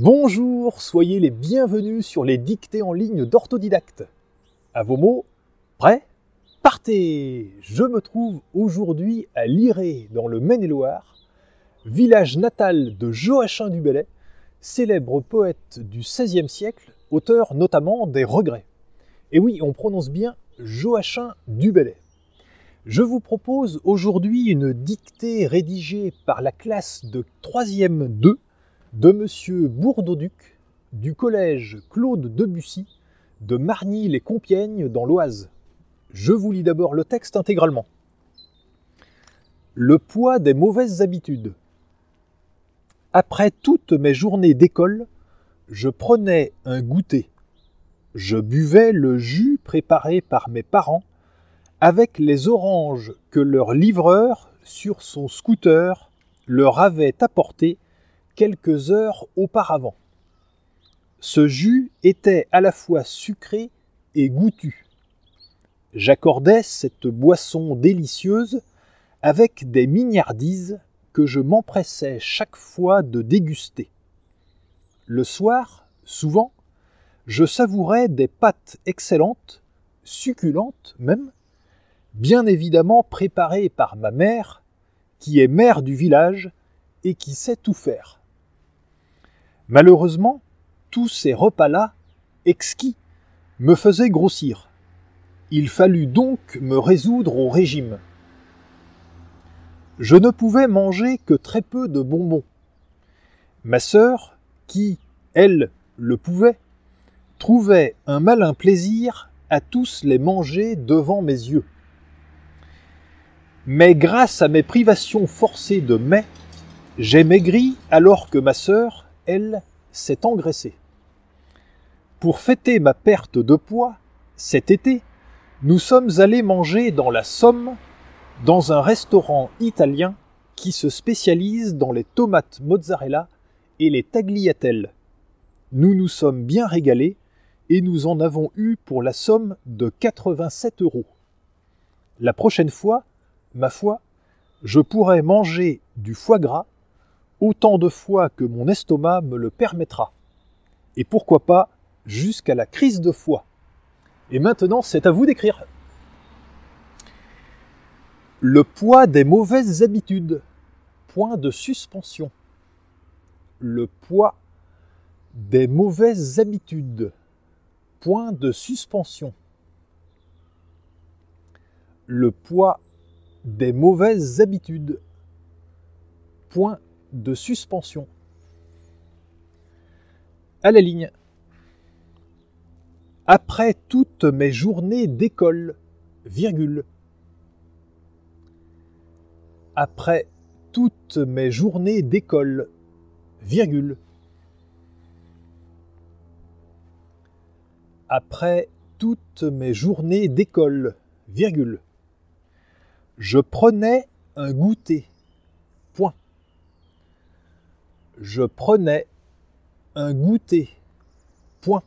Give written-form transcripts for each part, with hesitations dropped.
Bonjour, soyez les bienvenus sur les dictées en ligne d'Orthodidacte. À vos mots, prêts? Partez! Je me trouve aujourd'hui à Liré, dans le Maine-et-Loire, village natal de Joachim du Bellay, célèbre poète du XVIe siècle, auteur notamment des Regrets. Et oui, on prononce bien Joachim du Bellay. Je vous propose aujourd'hui une dictée rédigée par la classe de 3e 2 de Monsieur Bourdauduc du collège Claude Debussy de Margny-les-Compiègnes dans l'Oise. Je vous lis d'abord le texte intégralement. Le poids des mauvaises habitudes. Après toutes mes journées d'école, je prenais un goûter. Je buvais le jus préparé par mes parents avec les oranges que leur livreur, sur son scooter, leur avait apportées quelques heures auparavant. Ce jus était à la fois sucré et goûtu. J'accordais cette boisson délicieuse avec des mignardises que je m'empressais chaque fois de déguster. Le soir, souvent, je savourais des pâtes excellentes, succulentes même, bien évidemment préparées par ma mère, qui est mère du village et qui sait tout faire. Malheureusement, tous ces repas-là, exquis, me faisaient grossir. Il fallut donc me résoudre au régime. Je ne pouvais manger que très peu de bonbons. Ma sœur, qui, elle, le pouvait, trouvait un malin plaisir à tous les manger devant mes yeux. Mais grâce à mes privations forcées de mets, j'ai maigri alors que ma sœur, elle, s'est engraissée. Pour fêter ma perte de poids, cet été, nous sommes allés manger dans la Somme, dans un restaurant italien qui se spécialise dans les tomates mozzarella et les tagliatelles. Nous nous sommes bien régalés et nous en avons eu pour la somme de 87 €. La prochaine fois, ma foi, je pourrai manger du foie gras autant de fois que mon estomac me le permettra. Et pourquoi pas jusqu'à la crise de foie. Et maintenant, c'est à vous d'écrire. Le poids des mauvaises habitudes. Point de suspension. Le poids des mauvaises habitudes. Point de suspension. Le poids des mauvaises habitudes. Point de suspension. À la ligne. Après toutes mes journées d'école, virgule. Après toutes mes journées d'école, virgule. Après toutes mes journées d'école, virgule. Je prenais un goûter, point. Je prenais un goûter, point.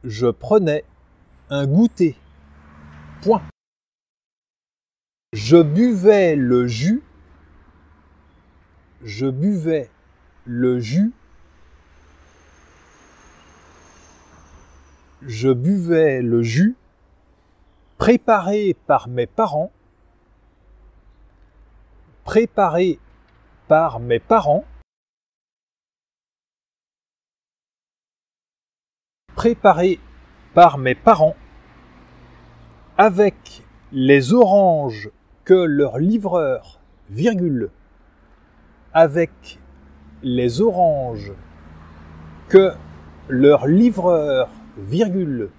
Je prenais un goûter, point. Je buvais le jus, je buvais le jus, je buvais le jus, préparé par mes parents, préparé par mes parents, préparé par mes parents, avec les oranges que leur livreur, virgule, avec les oranges que leur livreur, virgule,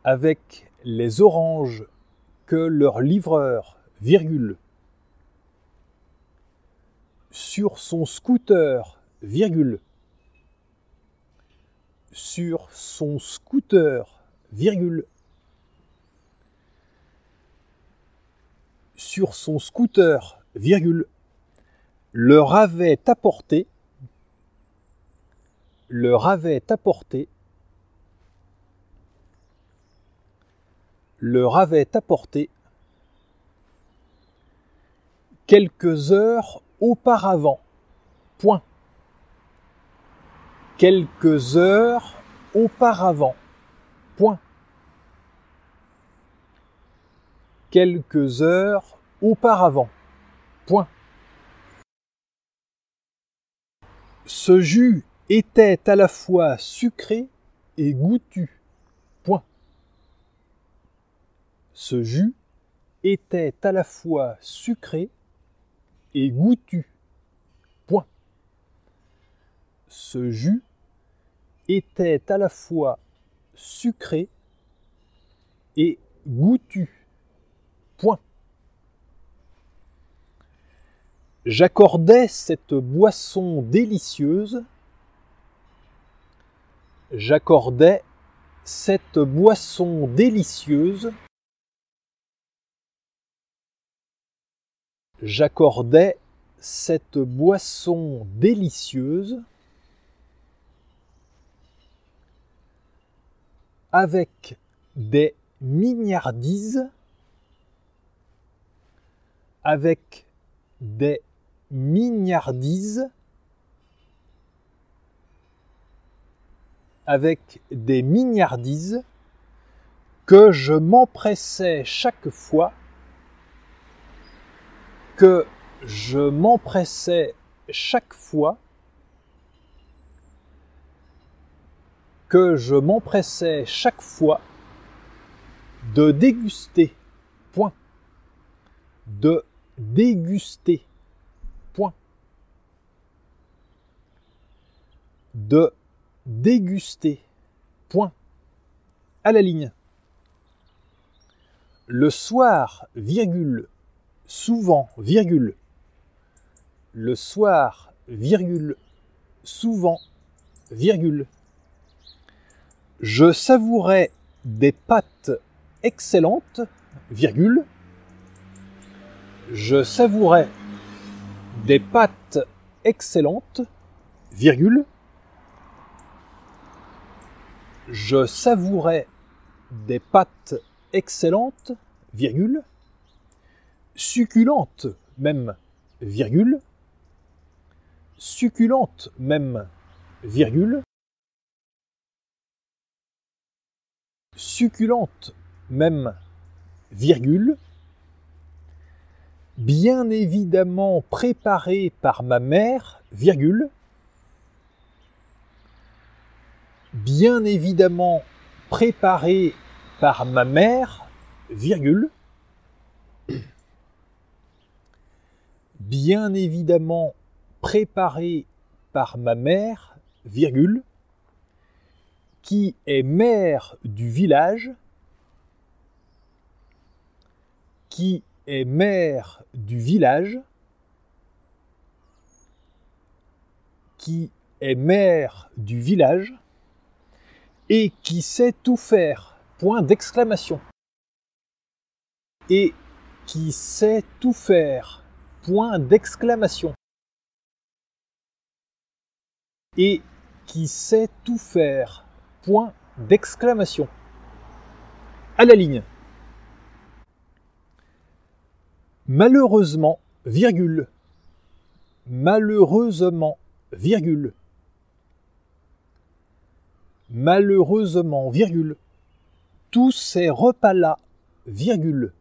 avec les oranges que leur livreur, virgule, sur son scooter, virgule, sur son scooter, virgule, sur son scooter, virgule, leur avait apporté, leur avait apporté, leur avait apporté quelques heures auparavant, point. Quelques heures auparavant, point. Quelques heures auparavant, point. Ce jus était à la fois sucré et goûtu, point. Ce jus était à la fois sucré et goûtu, point. Ce jus était à la fois sucré et goûtu, point. J'accordais cette boisson délicieuse. J'accordais cette boisson délicieuse. J'accordais cette boisson délicieuse avec des mignardises, avec des mignardises, avec des mignardises que je m'empressais chaque fois, que je m'empressais chaque fois, que je m'empressais chaque fois de déguster, point. De déguster, point. De déguster, point. À la ligne. Le soir, virgule, souvent, virgule. Le soir, virgule, souvent, virgule. Je savourais des pâtes excellentes, virgule. Je savourais des pâtes excellentes, virgule. Je savourais des pâtes excellentes, virgule. Succulentes même, virgule. Succulentes même, virgule. Succulentes même, virgule. Bien évidemment préparée par ma mère, virgule. Bien évidemment préparée par ma mère, virgule. Bien évidemment préparée par ma mère, virgule, qui est mère du village, qui est mère du village, qui est mère du village, et qui sait tout faire, point d'exclamation. Et qui sait tout faire, point d'exclamation. Et qui sait tout faire, point d'exclamation. À la ligne. Malheureusement, virgule. Malheureusement, virgule. Malheureusement, virgule. Tous ces repas-là, virgule.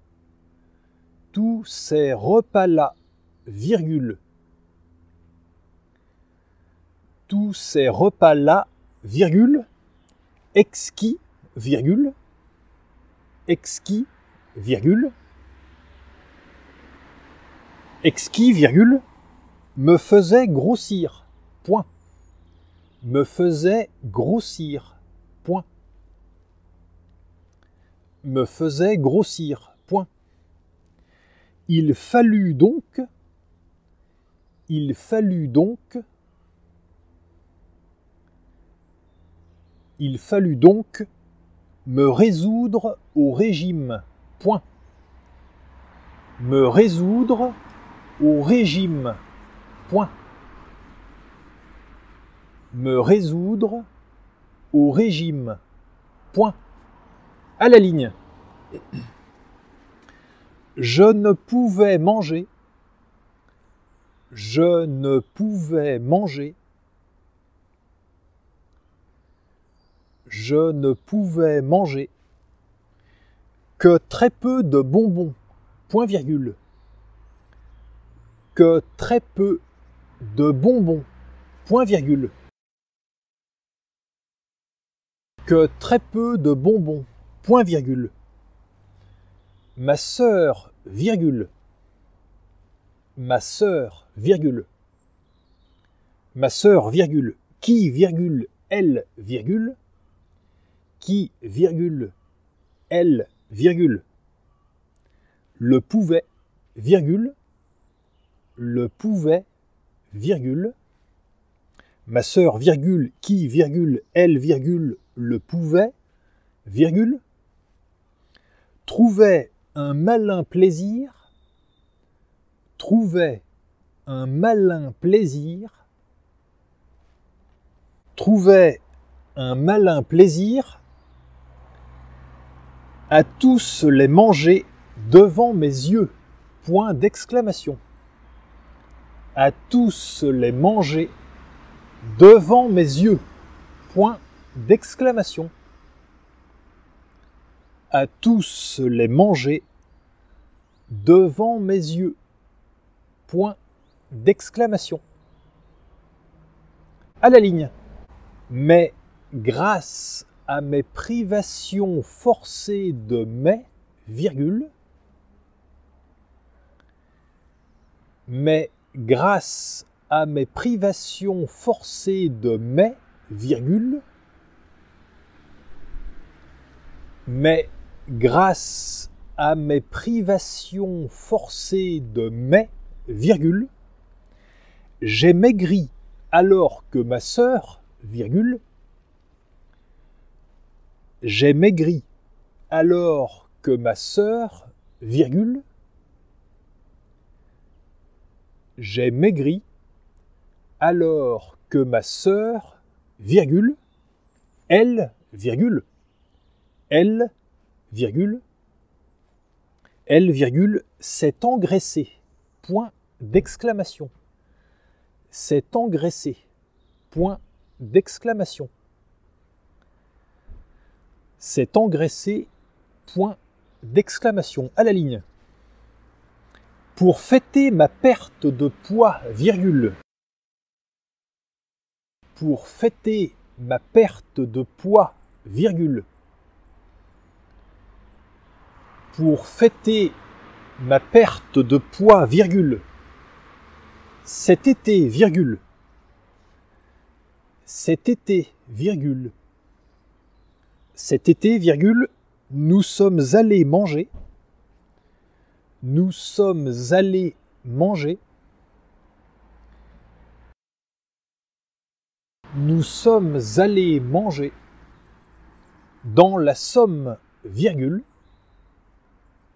Tous ces repas-là, virgule. Tous ces repas-là, virgule. Exquis, virgule. Exquis, virgule. Exquis, virgule. Me faisait grossir, point. Me faisait grossir, point. Me faisait grossir, point. Il fallut donc me résoudre au régime, point. Me résoudre au régime, point. Me résoudre au régime, point. À la ligne. Je ne pouvais manger Je ne pouvais manger. Je ne pouvais manger que très peu de bonbons, point virgule. Que très peu de bonbons, point virgule. Que très peu de bonbons, point virgule. Ma sœur, virgule. Ma sœur, virgule. Ma sœur, virgule. Qui, virgule, elle, virgule. Qui, virgule, elle, virgule. Le pouvait, virgule. Le pouvait, virgule. Ma sœur, virgule, qui, virgule, elle, virgule, le pouvait, virgule. Trouvait un malin plaisir. Trouvait un malin plaisir. Trouvait un malin plaisir à tous les manger devant mes yeux. Point d'exclamation. À tous les manger devant mes yeux. Point d'exclamation. À tous les manger devant mes yeux. Point d'exclamation. À la ligne. Mais grâce à mes privations forcées de mai, virgule, mais grâce à mes privations forcées de mai, virgule, mais grâce à mes privations forcées de mai, virgule, j'ai maigri alors que ma sœur, virgule, j'ai maigri alors que ma sœur, virgule, j'ai maigri alors que ma sœur, virgule, elle, virgule, elle, virgule, elle, virgule, s'est engraissée. Point d'exclamation. S'est engraissée. Point d'exclamation. S'est engraissée. Point d'exclamation. À la ligne. Pour fêter ma perte de poids, virgule. Pour fêter ma perte de poids, virgule. Pour fêter ma perte de poids, virgule. Cet été, virgule. Cet été, virgule. Cet été, virgule, nous sommes allés manger. Nous sommes allés manger. Nous sommes allés manger dans la Somme, virgule.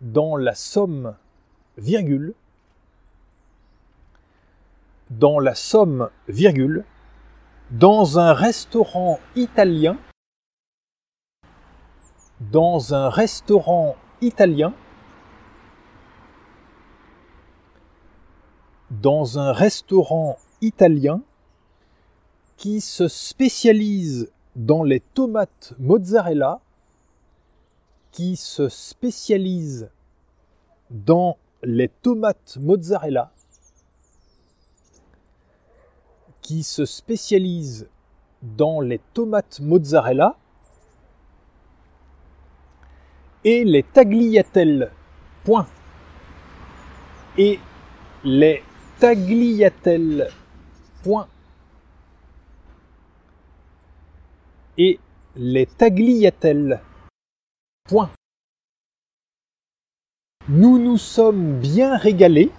Dans la Somme, virgule. Dans la Somme, virgule. Dans un restaurant italien. Dans un restaurant italien. Dans un restaurant italien qui se spécialise dans les tomates mozzarella, qui se spécialise dans les tomates mozzarella, qui se spécialise dans les tomates mozzarella et les tagliatelles. Point. Et les tagliatelles. Point. Et les tagliatelles. Point. Nous nous sommes bien régalés.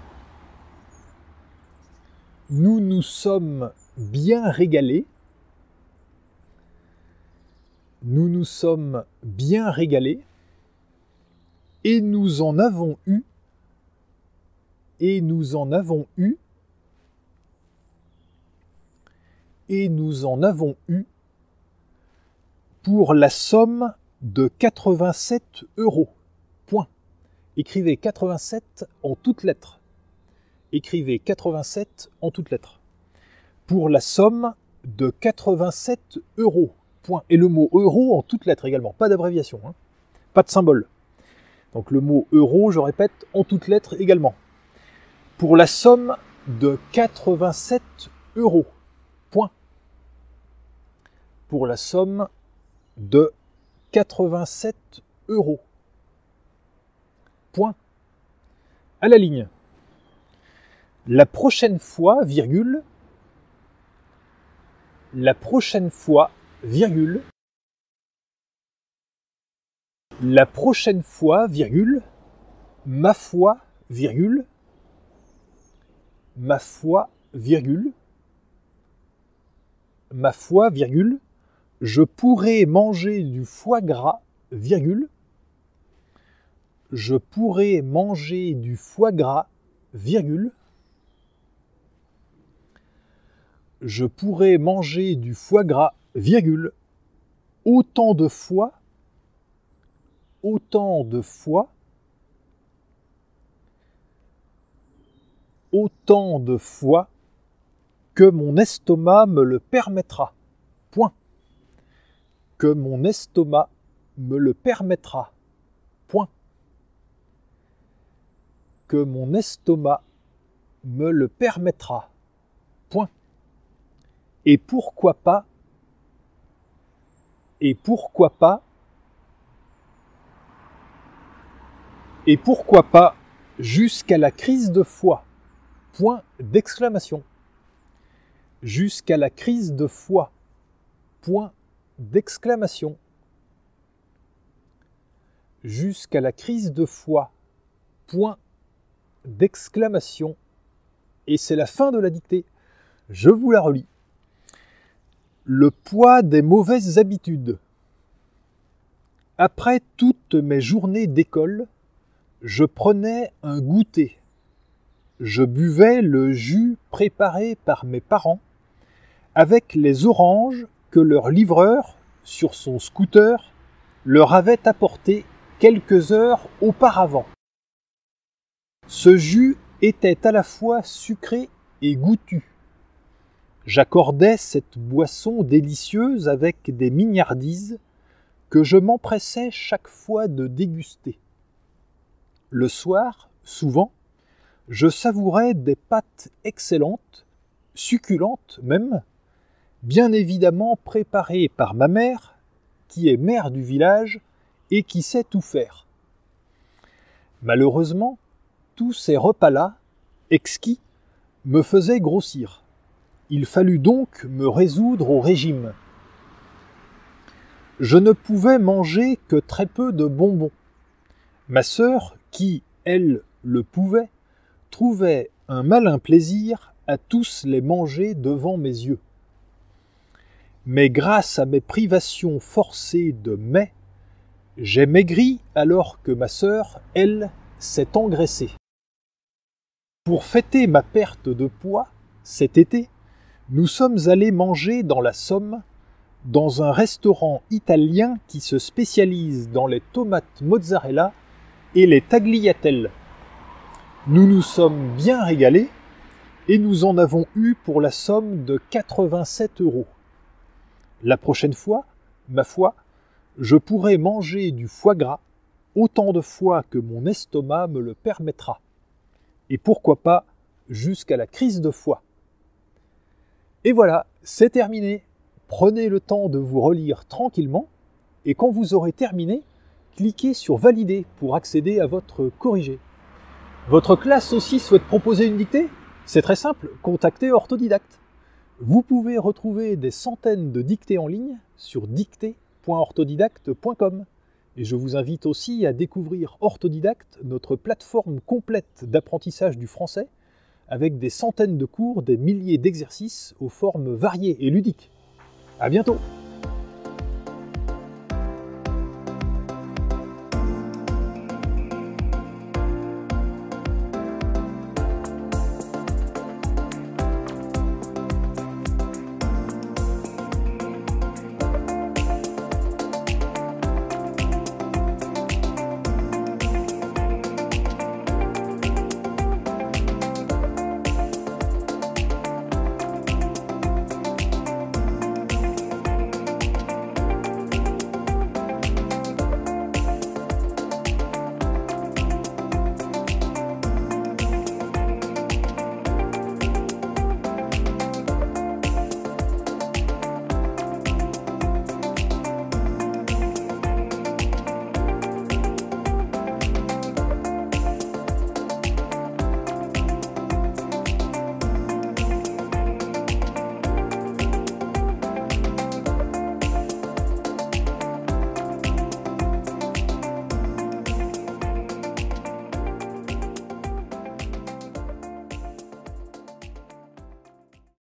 Nous nous sommes bien régalés. Nous nous sommes bien régalés. Et nous en avons eu. Et nous en avons eu. Et nous en avons eu pour la somme de 87 €. Point. Écrivez 87 en toutes lettres. écrivez 87 en toutes lettres. Pour la somme de 87 euros. Point. Et le mot euro en toutes lettres également, pas d'abréviation, hein. Pas de symbole. Donc le mot euro, je répète, en toutes lettres également. Pour la somme de 87 euros. Point. Pour la somme de 87 euros. Point. À la ligne. La prochaine fois, virgule. La prochaine fois, virgule. La prochaine fois, virgule. Ma foi, virgule. Ma foi, virgule. Ma foi, virgule. Je pourrais manger du foie gras, virgule. Je pourrais manger du foie gras, virgule. Je pourrais manger du foie gras, virgule. Autant de fois, autant de fois, autant de fois que mon estomac me le permettra. Point. Que mon estomac me le permettra. Point. Que mon estomac me le permettra. Point. Et pourquoi pas, et pourquoi pas, et pourquoi pas jusqu'à la crise de foi. Point d'exclamation. Jusqu'à la crise de foi. Point d'exclamation. Jusqu'à la crise de foi. Point d'exclamation. Et c'est la fin de la dictée. Je vous la relis. Le poids des mauvaises habitudes. Après toutes mes journées d'école, je prenais un goûter. Je buvais le jus préparé par mes parents avec les oranges que leur livreur, sur son scooter, leur avait apporté quelques heures auparavant. Ce jus était à la fois sucré et goûtu. J'accordais cette boisson délicieuse avec des mignardises que je m'empressais chaque fois de déguster. Le soir, souvent, je savourais des pâtes excellentes, succulentes même, bien évidemment préparées par ma mère, qui est mère du village et qui sait tout faire. Malheureusement, tous ces repas-là, exquis, me faisaient grossir. Il fallut donc me résoudre au régime. Je ne pouvais manger que très peu de bonbons. Ma sœur, qui, elle, le pouvait, trouvait un malin plaisir à tous les manger devant mes yeux. Mais grâce à mes privations forcées de mets, j'ai maigri alors que ma sœur, elle, s'est engraissée. Pour fêter ma perte de poids, cet été, nous sommes allés manger dans la Somme, dans un restaurant italien qui se spécialise dans les tomates mozzarella et les tagliatelles. Nous nous sommes bien régalés et nous en avons eu pour la somme de 87 euros. La prochaine fois, ma foi, je pourrai manger du foie gras autant de fois que mon estomac me le permettra. Et pourquoi pas jusqu'à la crise de foie. Et voilà, c'est terminé. Prenez le temps de vous relire tranquillement et quand vous aurez terminé, cliquez sur Valider pour accéder à votre corrigé. Votre classe aussi souhaite proposer une dictée? C'est très simple, contactez Orthodidact. Vous pouvez retrouver des centaines de dictées en ligne sur dictée.orthodidact.com. Et je vous invite aussi à découvrir Orthodidact, notre plateforme complète d'apprentissage du français, avec des centaines de cours, des milliers d'exercices aux formes variées et ludiques. À bientôt!